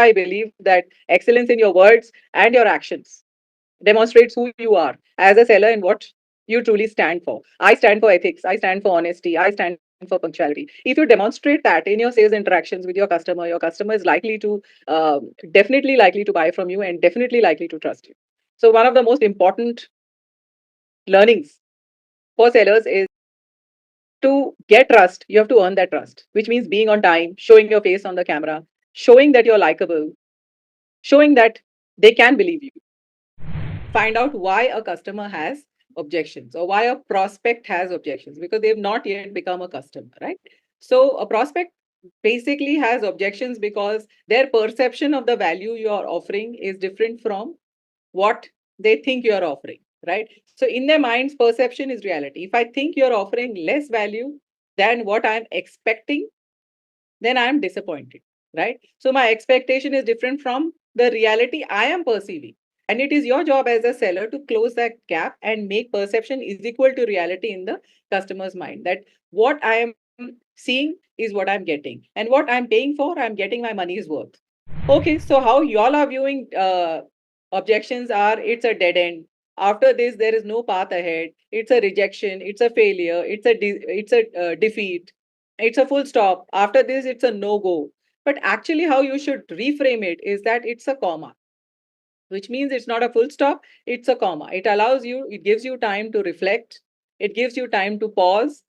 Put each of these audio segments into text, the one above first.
I believe that excellence in your words and your actions demonstrates who you are as a seller and what you truly stand for. I stand for ethics. I stand for honesty. I stand for punctuality. If you demonstrate that in your sales interactions with your customer is likely to, definitely likely to buy from you and definitely likely to trust you. So one of the most important learnings for sellers is to get trust, you have to earn that trust, which means being on time, showing your face on the camera, showing that you're likable, showing that they can believe you. Find out why a customer has objections or why a prospect has objections because they've not yet become a customer, right? So a prospect basically has objections because their perception of the value you are offering is different from what they think you are offering, right? So in their minds, perception is reality. If I think you're offering less value than what I'm expecting, then I'm disappointed, right? So my expectation is different from the reality I am perceiving. And it is your job as a seller to close that gap and make perception is equal to reality in the customer's mind. That what I am seeing is what I'm getting, and what I'm paying for, I'm getting my money's worth. Okay, so how y'all are viewing objections are it's a dead end. After this, there is no path ahead. It's a rejection. It's a failure. It's a defeat. It's a full stop. After this, it's a no go. But actually, how you should reframe it is that it's a comma, which means it's not a full stop, it's a comma. It allows you, it gives you time to reflect, it gives you time to pause,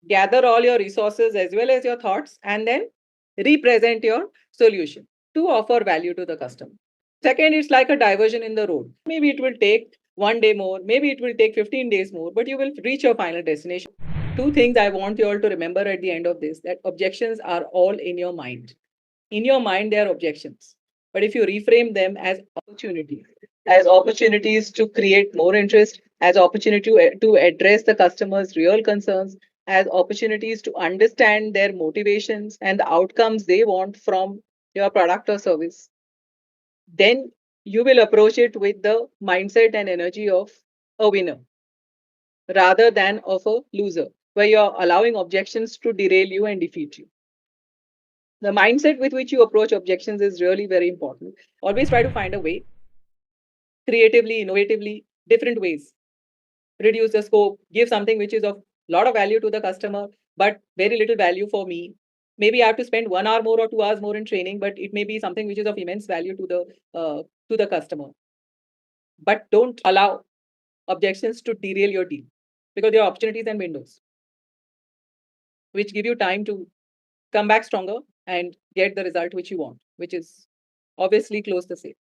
gather all your resources as well as your thoughts, and then represent your solution to offer value to the customer. Second, it's like a diversion in the road. Maybe it will take 1 day more, maybe it will take 15 days more, but you will reach your final destination. Two things I want you all to remember at the end of this, that objections are all in your mind. In your mind, they are objections. But if you reframe them as opportunities to create more interest, as opportunity to address the customer's real concerns, as opportunities to understand their motivations and the outcomes they want from your product or service, then you will approach it with the mindset and energy of a winner rather than of a loser, where you're allowing objections to derail you and defeat you. The mindset with which you approach objections is really very important. Always try to find a way, creatively, innovatively, different ways. Reduce the scope, give something which is of lot of value to the customer, but very little value for me. Maybe I have to spend 1 hour more or 2 hours more in training, but it may be something which is of immense value to the customer. But don't allow objections to derail your deal because there are opportunities and windows which give you time to come back stronger and get the result which you want, which is obviously close the sale.